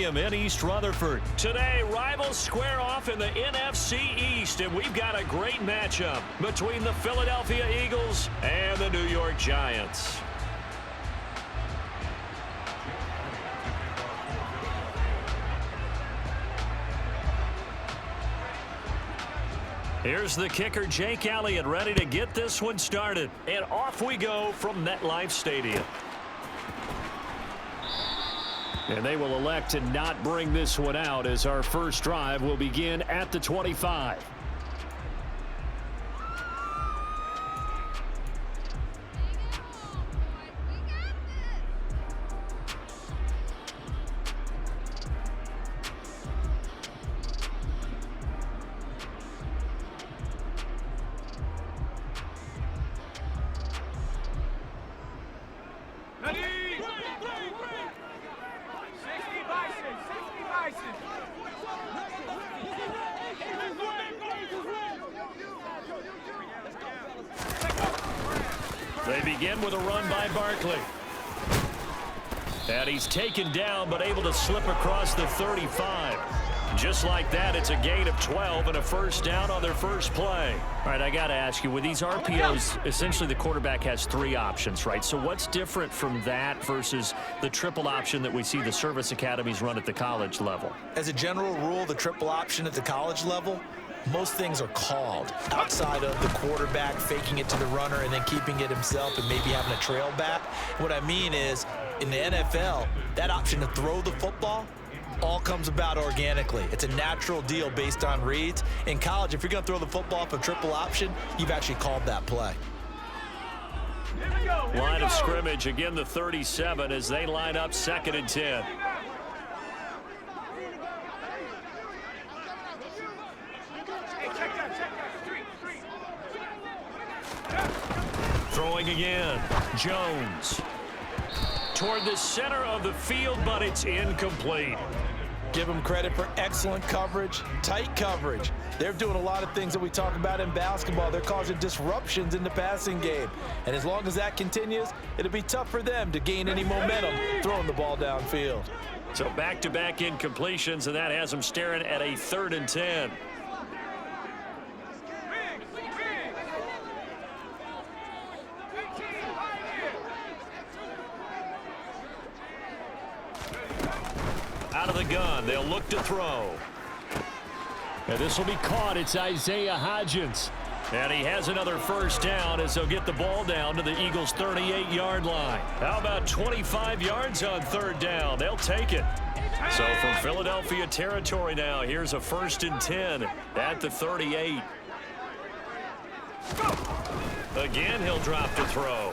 Stadium in East Rutherford. Today, rivals square off in the NFC East, and we've got a great matchup between the Philadelphia Eagles and the New York Giants. Here's the kicker, Jake Elliott, ready to get this one started. And off we go from MetLife Stadium. And they will elect to not bring this one out as our first drive will begin at the 25. They begin with a run by Barkley. And he's taken down but able to slip across the 35. Just like that, it's a gain of 12 and a first down on their first play. All right, I got to ask you, with these RPOs, essentially the quarterback has three options, right? So what's different from that versus the triple option that we see the service academies run at the college level? As a general rule, the triple option at the college level, most things are called outside of the quarterback faking it to the runner and then keeping it himself and maybe having a trail back. What I mean is, in the NFL, that option to throw the football all comes about organically. It's a natural deal based on reads. In college, if you're going to throw the football off a triple option, you've actually called that play. Line of scrimmage, again the 37 as they line up 2nd and 10. Throwing again, Jones. Toward the center of the field, but it's incomplete. Give them credit for excellent coverage, tight coverage. They're doing a lot of things that we talk about in basketball. They're causing disruptions in the passing game. And as long as that continues, it'll be tough for them to gain any momentum throwing the ball downfield. So back-to-back incompletions, and that has them staring at a 3rd and 10. Out of the gun, they'll look to throw. And this will be caught. It's Isaiah Hodgins. And he has another first down as they'll get the ball down to the Eagles' 38-yard line. How about 25 yards on 3rd down? They'll take it. So from Philadelphia territory now, here's a 1st and 10 at the 38. Again, he'll drop to throw.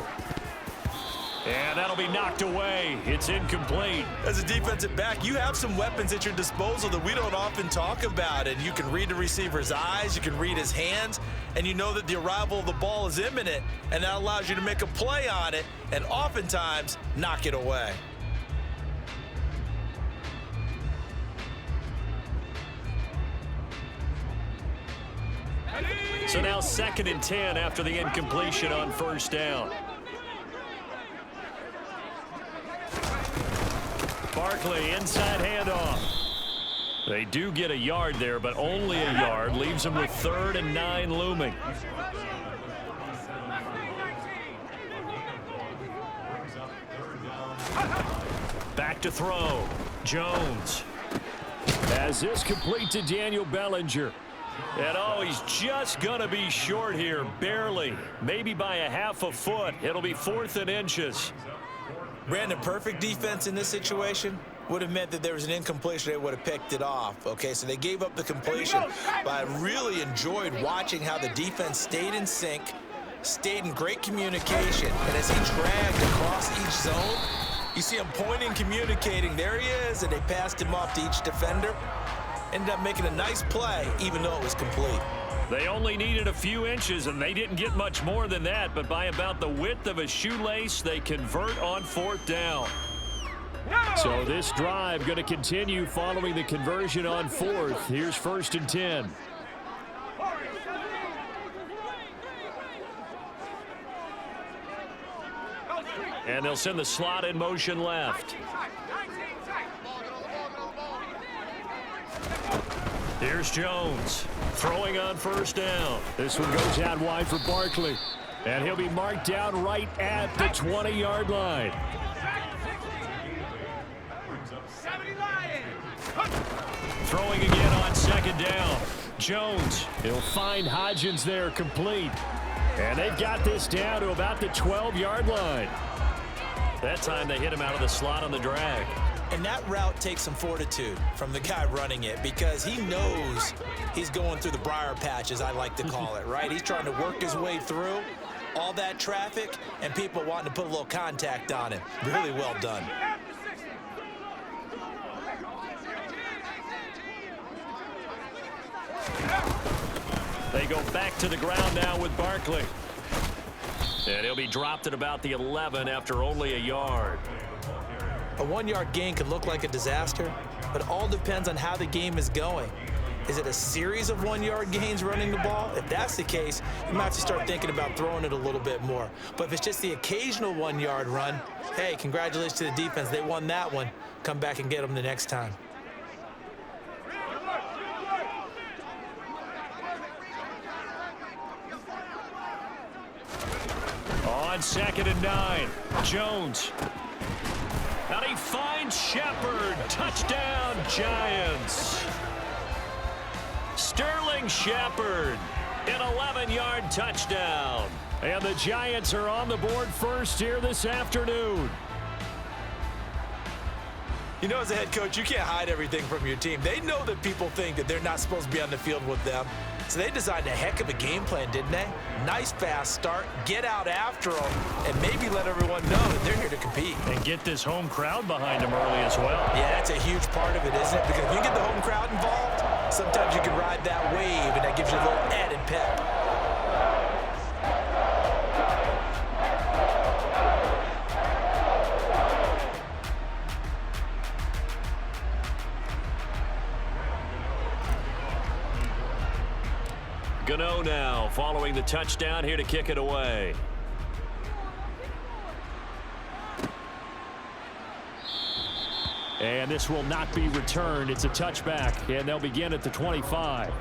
And that'll be knocked away. It's incomplete. As a defensive back, you have some weapons at your disposal that we don't often talk about. And you can read the receiver's eyes, you can read his hands, and you know that the arrival of the ball is imminent. And that allows you to make a play on it and oftentimes knock it away. So now 2nd and 10 after the incompletion on first down. Barkley, inside handoff. They do get a yard there, but only a yard. Leaves them with 3rd and 9 looming. Back to throw. Jones. As this complete to Daniel Bellinger. And oh, he's just going to be short here, barely. Maybe by a half a foot. It'll be 4th and inches. Brandon, perfect defense in this situation would have meant that there was an incompletion. They would have picked it off. Okay, so they gave up the completion. But I really enjoyed watching how the defense stayed in sync, stayed in great communication. And as he dragged across each zone, you see him pointing, communicating. There he is, and they passed him off to each defender. Ended up making a nice play, even though it was complete. They only needed a few inches, and they didn't get much more than that. But by about the width of a shoelace, they convert on 4th down. So this drive going to continue following the conversion on 4th. Here's 1st and 10. And they'll send the slot in motion left. Here's Jones throwing on first down. This one goes out wide for Barkley. And he'll be marked down right at the 20-yard line. Throwing again on second down. Jones, he'll find Hodgins there complete. And they've got this down to about the 12-yard line. That time they hit him out of the slot on the drag. And that route takes some fortitude from the guy running it because he knows he's going through the briar patch, as I like to call it, right? He's trying to work his way through all that traffic and people wanting to put a little contact on him. Really well done. They go back to the ground now with Barkley. And he'll be dropped at about the 11 after only a yard. A 1-yard gain could look like a disaster, but it all depends on how the game is going. Is it a series of 1-yard gains running the ball? If that's the case, you might have to start thinking about throwing it a little bit more. But if it's just the occasional 1-yard run, hey, congratulations to the defense. They won that one. Come back and get them the next time. On 2nd and 9, Jones. And he finds Shepard. Touchdown, Giants. Sterling Shepard, an 11-yard touchdown. And the Giants are on the board first here this afternoon. You know, as a head coach, you can't hide everything from your team. They know that people think that they're not supposed to be on the field with them. So they designed a heck of a game plan, didn't they? Nice fast start, get out after them, and maybe let everyone know that they're here to compete. And get this home crowd behind them early as well. Yeah, that's a huge part of it, isn't it? Because if you get the home crowd involved, sometimes you can ride that wave, and that gives you a little added pep. Gano now following the touchdown here to kick it away. And this will not be returned. It's a touchback, and they'll begin at the 25.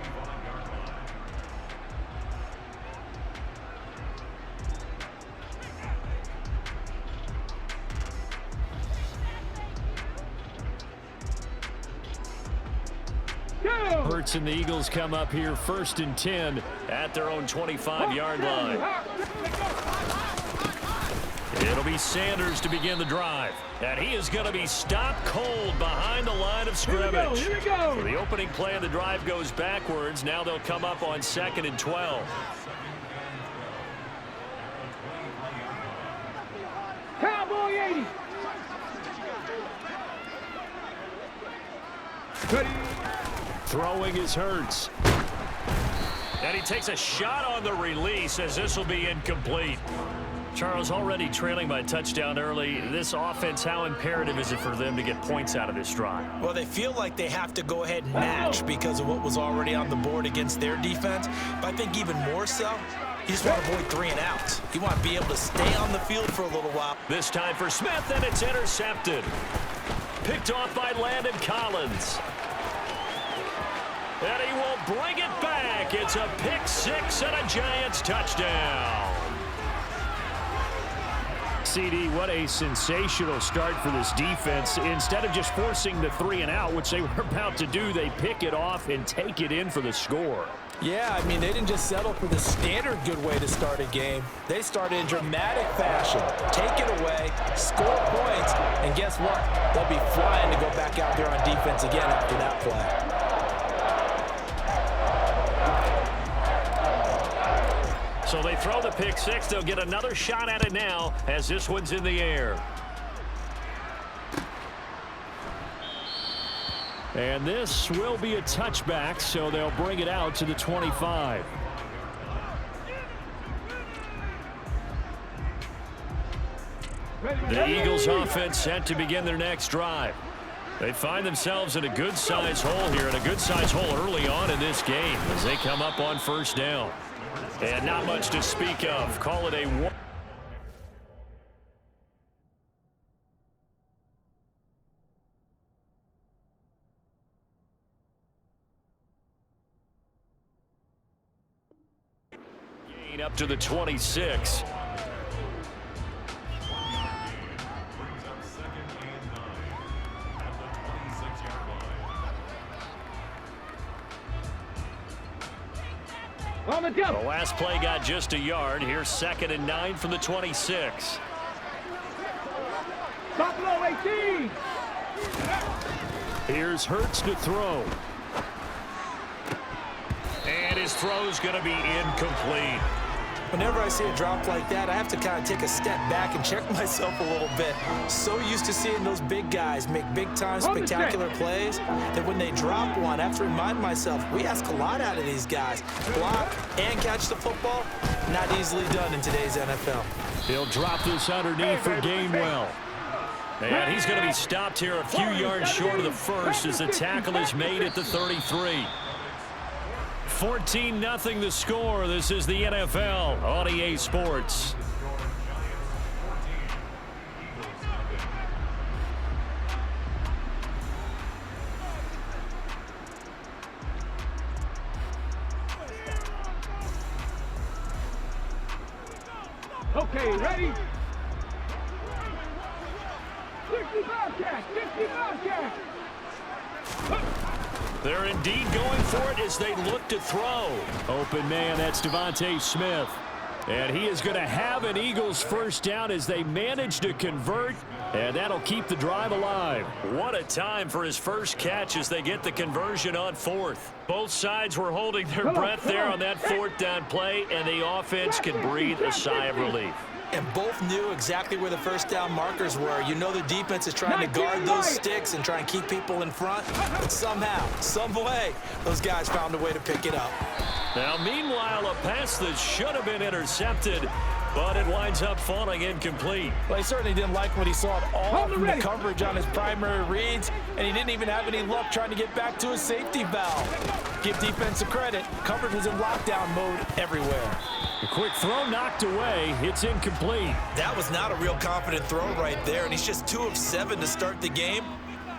Hurts and the Eagles come up here 1st and 10 at their own 25-yard line. It'll be Sanders to begin the drive. And he is going to be stopped cold behind the line of scrimmage. Here we go. So the opening play of the drive goes backwards. Now they'll come up on 2nd and 12. Cowboy 80. Ready. Throwing is Hurts. And he takes a shot on the release as this will be incomplete. Charles, already trailing by a touchdown early. This offense, how imperative is it for them to get points out of this drive? Well, they feel like they have to go ahead and match because of what was already on the board against their defense. But I think even more so, you just want to avoid 3 and outs. You want to be able to stay on the field for a little while. This time for Smith, and it's intercepted. Picked off by Landon Collins. And he will bring it back. It's a pick 6 and a Giants touchdown. CD, what a sensational start for this defense. Instead of just forcing the 3 and out, which they were about to do, they pick it off and take it in for the score. Yeah, I mean, they didn't just settle for the standard good way to start a game. They started in dramatic fashion. Take it away, score points, and guess what? They'll be flying to go back out there on defense again after that play. So they throw the pick 6. They'll get another shot at it now as this one's in the air. And this will be a touchback, so they'll bring it out to the 25. The Eagles offense set to begin their next drive. They find themselves in a good-sized hole here, and a good-sized hole early on in this game as they come up on first down. And not much to speak of. Call it a one. Up to the 26. On the jump. The last play got just a yard. Here's 2nd and 9 from the 26. Buffalo 18. Here's Hurts to throw. And his throw's going to be incomplete. Whenever I see a drop like that, I have to kind of take a step back and check myself a little bit. So used to seeing those big guys make big-time spectacular plays that when they drop one, I have to remind myself, we ask a lot out of these guys. Block and catch the football, not easily done in today's NFL. He'll drop this underneath for Gainwell. And he's going to be stopped here a few yards short of the first as the tackle is made at the 33. 14-0 the score. This is the NFL on EA Sports. Okay, ready? 65 catch, 65 catch. They're indeed going for it as they look to throw. Open man, that's Devontae Smith. And he is going to have an Eagles first down as they manage to convert, and that'll keep the drive alive. What a time for his first catch as they get the conversion on 4th. Both sides were holding their breath there on that 4th down play, and the offense can breathe a sigh of relief. And both knew exactly where the first down markers were. You know the defense is trying to guard those sticks and try and keep people in front. But somehow, some way, those guys found a way to pick it up. Now, meanwhile, a pass that should have been intercepted, but it winds up falling incomplete. Well, he certainly didn't like what he saw at all from the coverage on his primary reads, and he didn't even have any luck trying to get back to his safety valve. Give defense a credit. Coverage was in lockdown mode everywhere. A quick throw knocked away. It's incomplete. That was not a real confident throw right there, and he's just 2 of 7 to start the game.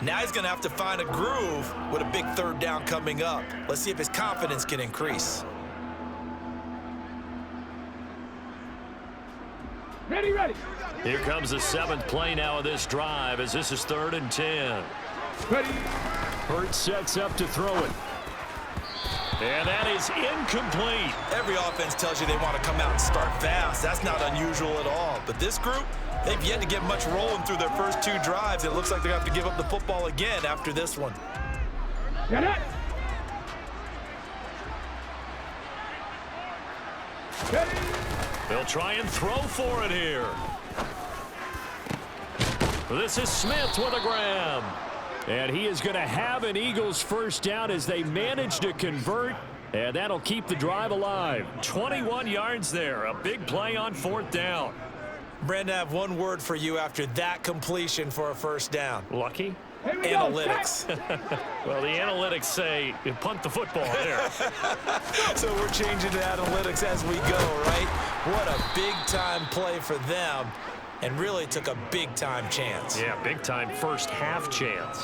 Now he's going to have to find a groove with a big 3rd down coming up. Let's see if his confidence can increase. Ready, ready. Here comes the 7th play now of this drive as this is 3rd and 10. Ready. Hurts sets up to throw it. And that is incomplete. Every offense tells you they want to come out and start fast. That's not unusual at all. But this group, they've yet to get much rolling through their first 2 drives. It looks like they're going to have to give up the football again after this one. Get it. Ready. They'll try and throw for it here. This is Smith with a grab. And he is going to have an Eagles first down as they manage to convert, and that'll keep the drive alive. 21 yards there, a big play on 4th down. Brandon, I have one word for you after that completion for a first down. Lucky? Analytics. Well, the analytics say you punt the football there. So we're changing to analytics as we go, right? What a big-time play for them. And really took a big-time chance. Yeah, big-time first half chance.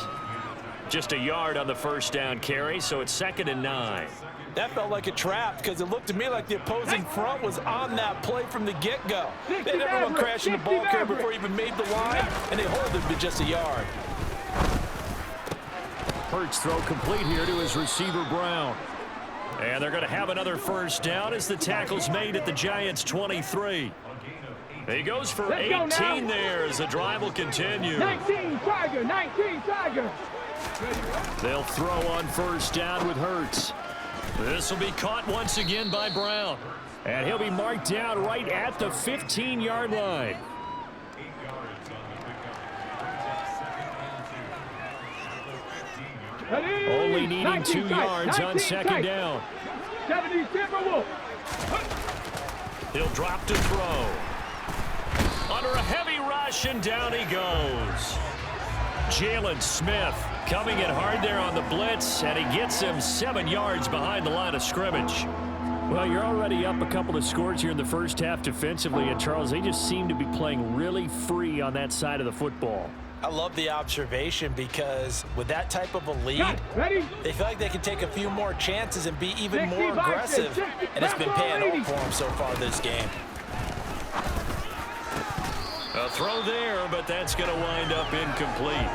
Just a yard on the first down carry, so it's 2nd and 9. That felt like a trap because it looked to me like the opposing front was on that play from the get-go. They had everyone crashing the ball carrier before he even made the line, and they hold him to just a yard. Hurts throw complete here to his receiver, Brown. And they're going to have another first down as the tackle's made at the Giants' 23. He goes for 18 there as the drive will continue. 19 Tiger, 19 Tiger. They'll throw on first down with Hurts. This will be caught once again by Brown. And he'll be marked down right at the 15-yard line. Only needing 2 yards on 2nd down. 70 Timberwolf. He'll drop to throw. Under a heavy rush, and down he goes. Jalen Smith coming in hard there on the blitz, and he gets him 7 yards behind the line of scrimmage. Well, you're already up a couple of scores here in the first half defensively, and Charles, they just seem to be playing really free on that side of the football. I love the observation because with that type of a lead, Cut. Ready? they feel like they can take a few more chances and be even 60 more boxes, aggressive, 60, and it's been back paying on off for them so far this game. A throw there, but that's going to wind up incomplete.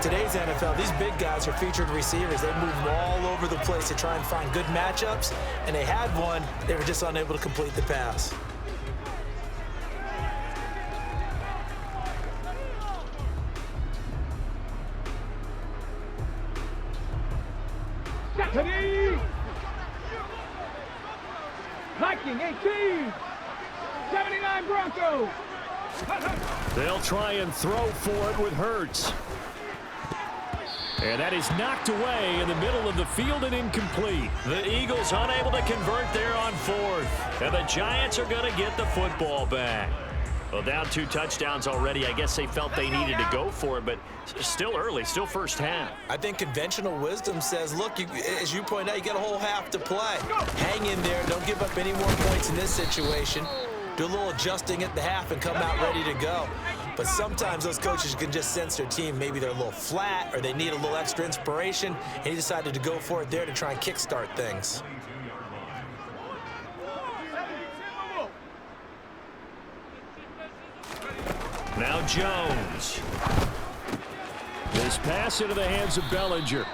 Today's NFL, these big guys are featured receivers. They move all over the place to try and find good matchups, and they had one. They were just unable to complete the pass. Ready? Viking 18. 79 Broncos. They'll try and throw for it with Hurts. And that is knocked away in the middle of the field and incomplete. The Eagles unable to convert there on fourth. And the Giants are going to get the football back. Well, down 2 touchdowns already. I guess they felt they needed to go for it, but still early, still first half. I think conventional wisdom says, look, as you point out, you got a whole half to play. Hang in there. Don't give up any more points in this situation. Do a little adjusting at the half and come out ready to go. But sometimes those coaches can just sense their team. Maybe they're a little flat or they need a little extra inspiration, and he decided to go for it there to try and kickstart things. Now Jones. This pass into the hands of Bellinger.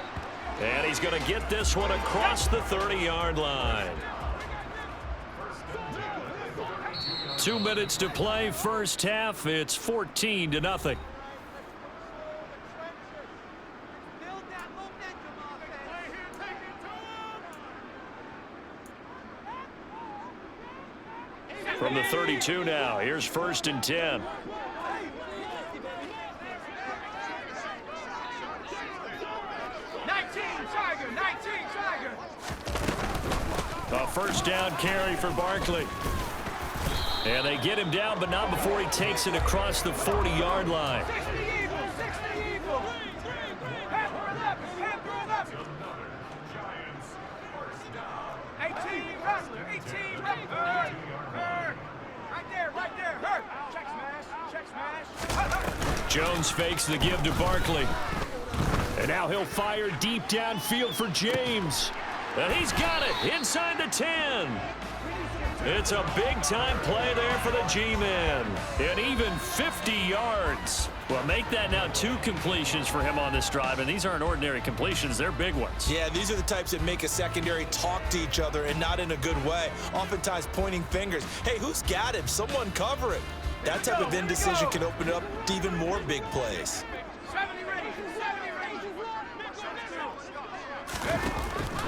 And he's going to get this one across the 30-yard line. 2 minutes to play, first half. It's 14-0. From the 32 now, here's 1st and 10. A first down carry for Barkley. And they get him down, but not before he takes it across the 40-yard line. 60 Eagles, 60 Eagles. Panther 11, Panther 11. 18 Wrestler, 18 Wrestler. Hurt. Right there, hurt. Check smash. Jones fakes the give to Barkley. And now he'll fire deep downfield for James. And he's got it inside the 10. It's a big-time play there for the G-men. And even 50 yards. Well, make that now 2 completions for him on this drive. And these aren't ordinary completions. They're big ones. Yeah, these are the types that make a secondary talk to each other and not in a good way. Oftentimes pointing fingers. Hey, who's got him? Someone cover it. That type of indecision can open up to even more big plays. 70 range, 70 range.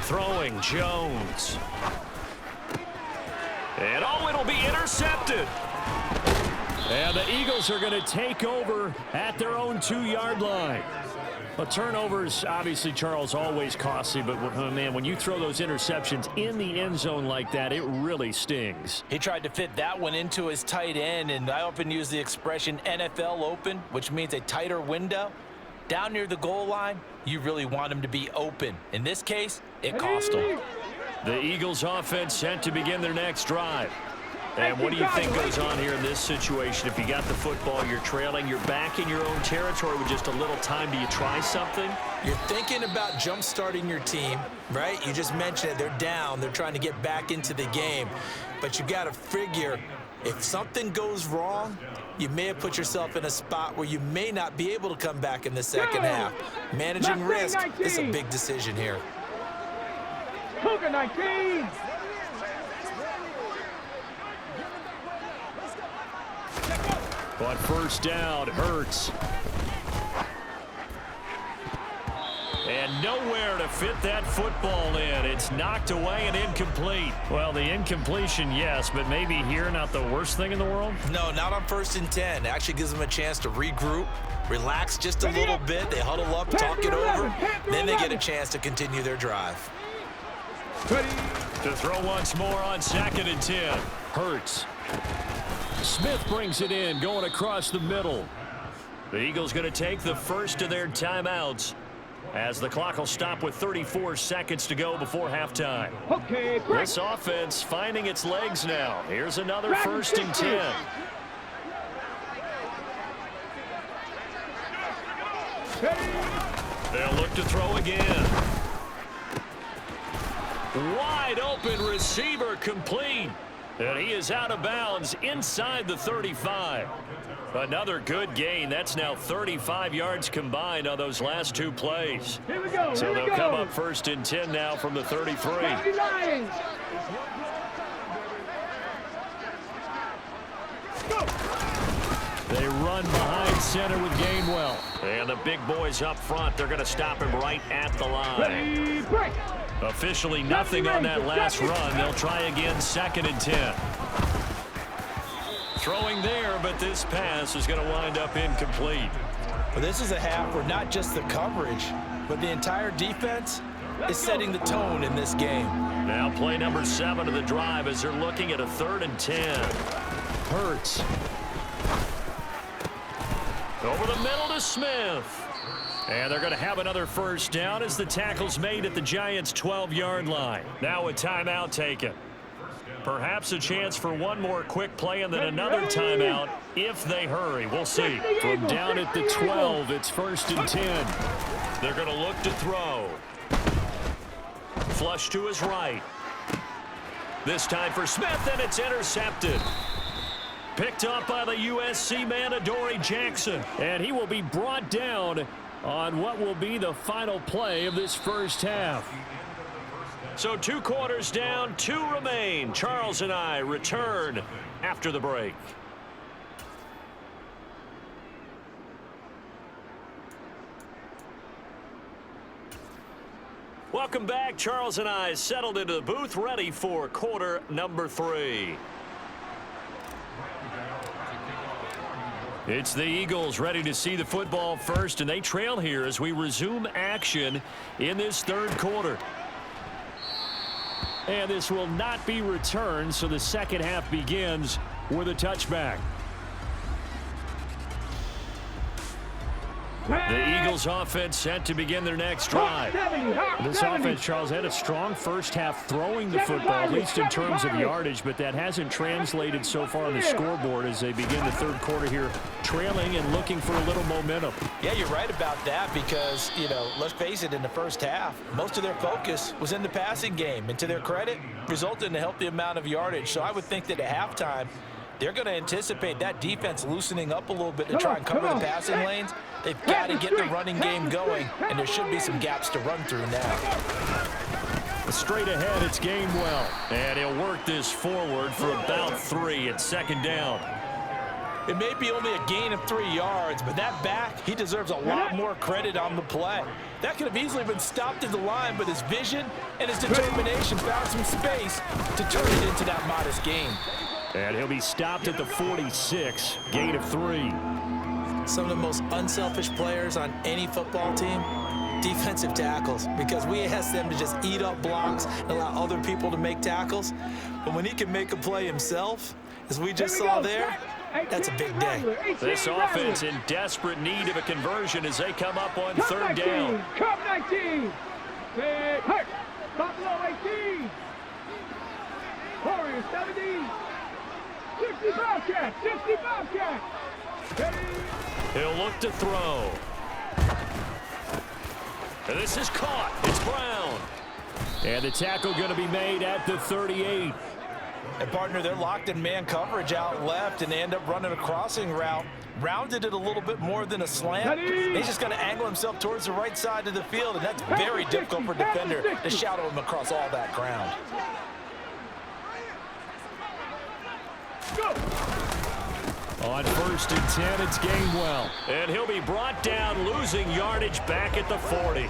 Throwing Jones. And oh, it'll be intercepted. And the Eagles are going to take over at their own 2-yard line. But turnovers, obviously, Charles, always costly. But, oh, man, when you throw those interceptions in the end zone like that, it really stings. He tried to fit that one into his tight end, and I often use the expression NFL open, which means a tighter window. Down near the goal line, you really want him to be open. In this case, it cost him. The Eagles offense set to begin their next drive. And what do you think goes on here in this situation? If you got the football, you're trailing, you're back in your own territory with just a little time. Do you try something? You're thinking about jump-starting your team, right? You just mentioned it. They're down. They're trying to get back into the game. But you got to figure, if something goes wrong, you may have put yourself in a spot where you may not be able to come back in the second half. Managing risk is a big decision here. Cougar 19. On first down, Hurts. And nowhere to fit that football in. It's knocked away and incomplete. Well, the incompletion, yes, but maybe here not the worst thing in the world? No, not on 1st and 10. It actually gives them a chance to regroup, relax just a little bit. They huddle up, talk it over. Then they get a chance to continue their drive. To throw once more on 2nd and 10. Hurts. Smith brings it in, going across the middle. The Eagles going to take the first of their timeouts as the clock will stop with 34 seconds to go before halftime. Okay, great. This offense finding its legs now. Here's another 1st and 10. They'll look to throw again. Wide open receiver complete. And he is out of bounds inside the 35. Another good gain. That's now 35 yards combined on those last two plays. Here we go. So they'll come up 1st and 10 now from the 33. Lions. They run behind center with Gainwell. And the big boys up front, they're going to stop him right at the line. Ready, break. Officially nothing on that last run. They'll try again 2nd and 10. Throwing there, but this pass is going to wind up incomplete. Well, this is a half where not just the coverage, but the entire defense is setting the tone in this game. Now play number 7 of the drive as they're looking at a 3rd and 10. Hurts. Over the middle to Smith. And they're going to have another first down as the tackle's made at the Giants' 12-yard line. Now a timeout taken. Perhaps a chance for one more quick play and then another timeout if they hurry. We'll see. From down at the 12, it's 1st and 10. They're going to look to throw. Flush to his right. This time for Smith, and it's intercepted. Picked up by the USC man, Adoree Jackson. And he will be brought down on what will be the final play of this first half. So 2 quarters down, 2 remain. Charles and I return after the break. Welcome back. Charles and I settled into the booth, ready for quarter number 3. It's the Eagles ready to see the football first, and they trail here as we resume action in this 3rd quarter. And this will not be returned, so the second half begins with a touchback. The Eagles offense set to begin their next drive. This offense, Charles, had a strong first half throwing the football, at least in terms of yardage, but that hasn't translated so far on the scoreboard as they begin the 3rd quarter here, trailing and looking for a little momentum. Yeah, you're right about that because, let's face it, in the first half, most of their focus was in the passing game. And to their credit, resulted in a healthy amount of yardage. So I would think that at halftime, they're going to anticipate that defense loosening up a little bit to try and cover the passing lanes. They've got to get the running game going, and there should be some gaps to run through now. Straight ahead, it's Gainwell. And he'll work this forward for about 3 at 2nd down. It may be only a gain of 3 yards, but that back, he deserves a lot more credit on the play. That could have easily been stopped at the line, but his vision and his determination found some space to turn it into that modest gain. And he'll be stopped at the 46, gain of 3. Some of the most unselfish players on any football team, defensive tackles, because we ask them to just eat up blocks and allow other people to make tackles. But when he can make a play himself, as we just saw there, that's a big day. This offense in desperate need of a conversion as they come up on 3rd down. Cup 19. Hurt. Buffalo 18. Warriors 17. 60 Bobcat. 60 Bobcat. He'll look to throw. And this is caught. It's Brown. And the tackle going to be made at the 38. And partner, they're locked in man coverage out left, and they end up running a crossing route. Rounded it a little bit more than a slant. He's just going to angle himself towards the right side of the field, and that's very difficult for a defender to shadow him across all that ground. On 1st and 10, it's Gainwell. And he'll be brought down, losing yardage back at the 40.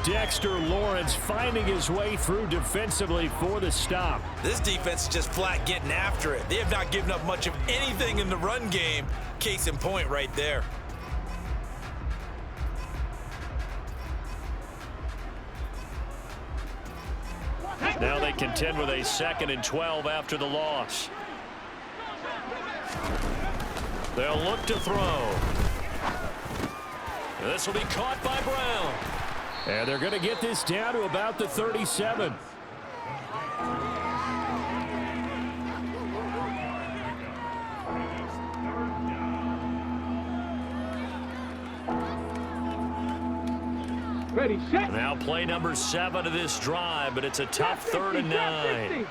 Dexter Lawrence finding his way through defensively for the stop. This defense is just flat getting after it. They have not given up much of anything in the run game. Case in point right there. Now they contend with a 2nd and 12 after the loss. They'll look to throw. This will be caught by Brown. And they're going to get this down to about the 37. Ready, set. Now play number 7 of this drive, but it's a tough 3rd and 9.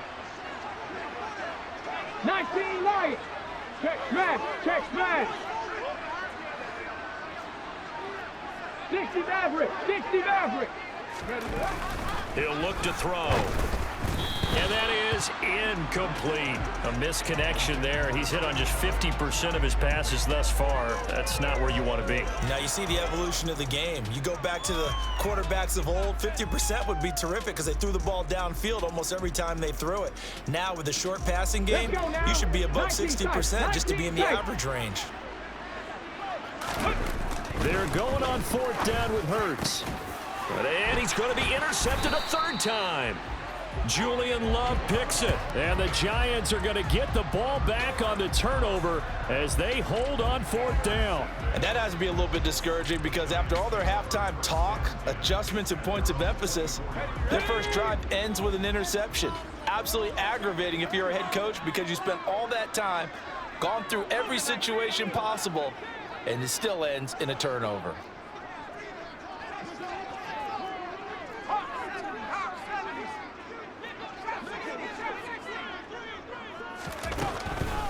19 Lions. Check smash. Check smash. 60 Maverick. 60 Maverick. He'll look to throw. And that is incomplete. A misconnection there. He's hit on just 50% of his passes thus far. That's not where you want to be. Now you see the evolution of the game. You go back to the quarterbacks of old, 50% would be terrific because they threw the ball downfield almost every time they threw it. Now with the short passing game, you should be above 60% just to be in the average range. They're going on 4th down with Hurts. And he's going to be intercepted a 3rd time. Julian Love picks it, and the Giants are going to get the ball back on the turnover as they hold on 4th down. And that has to be a little bit discouraging because after all their halftime talk, adjustments, and points of emphasis, their first drive ends with an interception. Absolutely aggravating if you're a head coach because you spent all that time, gone through every situation possible, and it still ends in a turnover.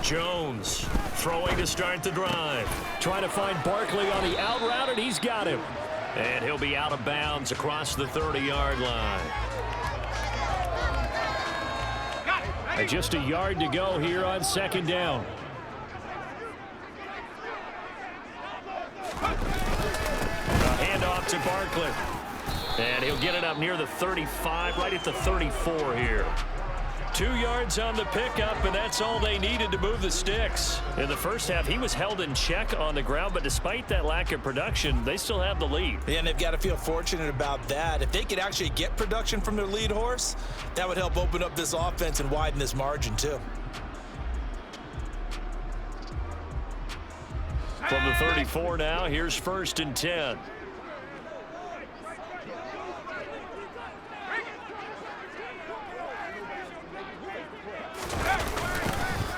Jones throwing to start the drive. Trying to find Barkley on the out route, and he's got him. And he'll be out of bounds across the 30-yard line. And just a yard to go here on 2nd down. A handoff to Barkley. And he'll get it up near the 35, right at the 34 here. 2 yards on the pickup, and that's all they needed to move the sticks. In the first half, he was held in check on the ground, but despite that lack of production, they still have the lead. Yeah, and they've got to feel fortunate about that. If they could actually get production from their lead horse, that would help open up this offense and widen this margin, too. From the 34 now, here's 1st and 10.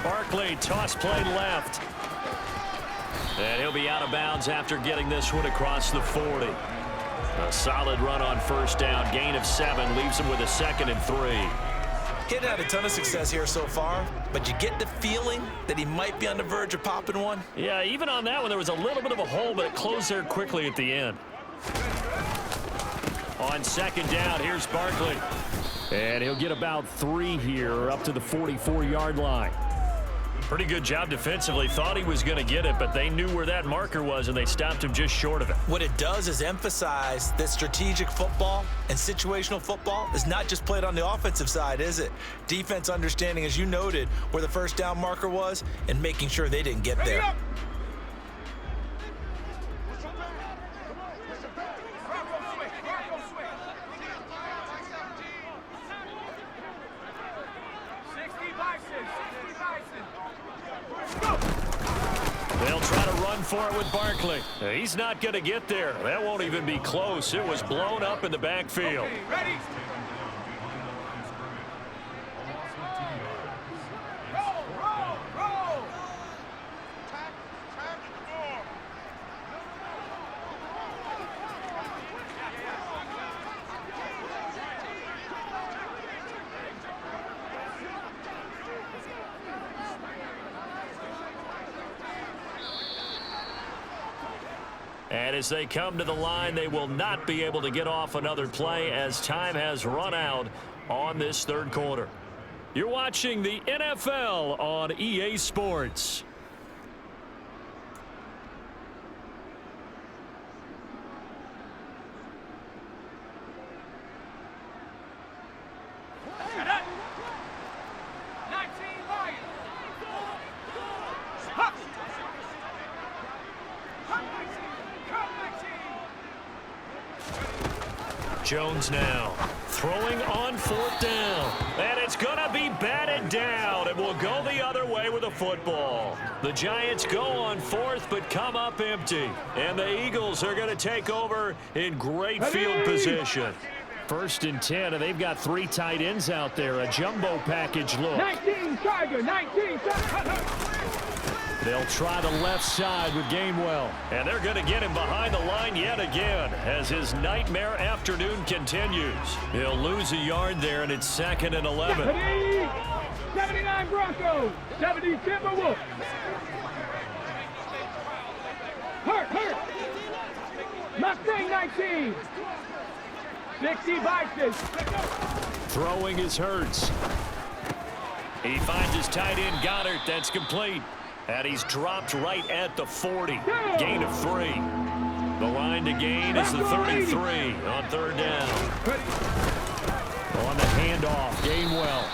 Barkley, toss play left. And he'll be out of bounds after getting this one across the 40. A solid run on 1st down. Gain of 7 leaves him with a 2nd and 3. He hadn't had a ton of success here so far, but you get the feeling that he might be on the verge of popping one. Yeah, even on that one, there was a little bit of a hole, but it closed there quickly at the end. On 2nd down, here's Barkley. And he'll get about 3 here up to the 44-yard line. Pretty good job defensively. Thought he was going to get it, but they knew where that marker was, and they stopped him just short of it. What it does is emphasize that strategic football and situational football is not just played on the offensive side, is it? Defense understanding, as you noted, where the 1st down marker was and making sure they didn't get there. They'll try to run for it with Barkley. He's not going to get there. That won't even be close. It was blown up in the backfield. Okay, ready? Roll, roll, roll. And as they come to the line, they will not be able to get off another play as time has run out on this 3rd quarter. You're watching the NFL on EA Sports. Jones now throwing on 4th down, and it's going to be batted down, and will go the other way with the football. The Giants go on 4th but come up empty, and the Eagles are going to take over in great field position. 1st and 10, and they've got 3 tight ends out there. A jumbo package look. 19 Tiger, 19 Tiger. They'll try the left side with Gainwell. And they're going to get him behind the line yet again as his nightmare afternoon continues. He'll lose a yard there, and it's 2nd and 11. 79 Broncos, 70 Timberwolves. Hurt. Mustang 19. 60 Vikings. Throwing is Hurts. He finds his tight end Goddard. That's complete. And he's dropped right at the 40. Gain of 3. The line to gain is the 33 on 3rd down. On the handoff, Gainwell.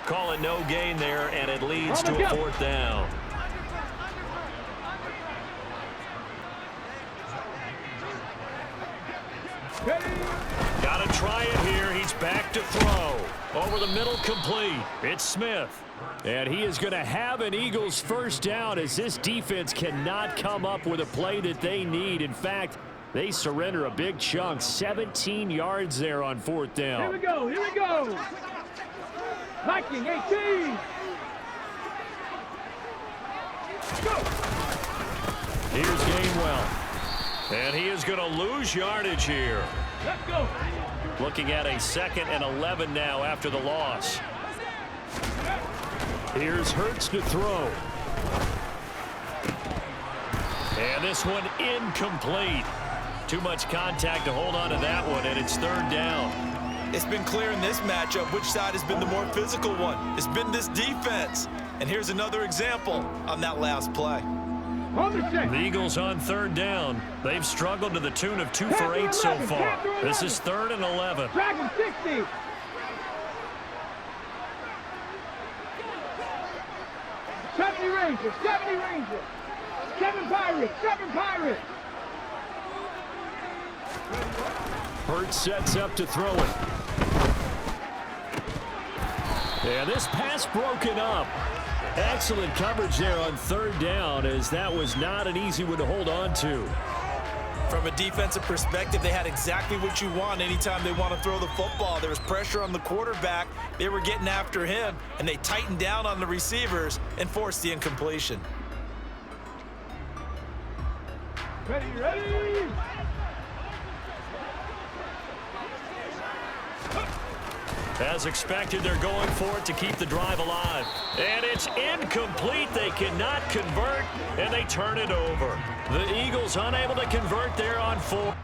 Call it no gain there, and it leads to a 4th down. Got to try it here. He's back to throw. Over the middle, complete. It's Smith. And he is going to have an Eagles 1st down as this defense cannot come up with a play that they need. In fact, they surrender a big chunk. 17 yards there on 4th down. Here we go. Viking 18. Go. Here's Gainwell. And he is going to lose yardage here. Let's go. Looking at a 2nd and 11 now after the loss. Here's Hurts to throw. And this one incomplete. Too much contact to hold on to that one, and it's 3rd down. It's been clear in this matchup which side has been the more physical one. It's been this defense. And here's another example on that last play. The Eagles on 3rd down. They've struggled to the tune of 2 for 8 so far. This is 3rd and 11. Dragon 60. Rangers. 70 Rangers. 7 Pirates. Hurts sets up to throw it. Yeah, this pass broken up. Excellent coverage there on 3rd down, as that was not an easy one to hold on to. From a defensive perspective, they had exactly what you want anytime they want to throw the football. There was pressure on the quarterback. They were getting after him, and they tightened down on the receivers and forced the incompletion. Ready. As expected, they're going for it to keep the drive alive. And it's incomplete. They cannot convert, and they turn it over. The Eagles unable to convert there on 4.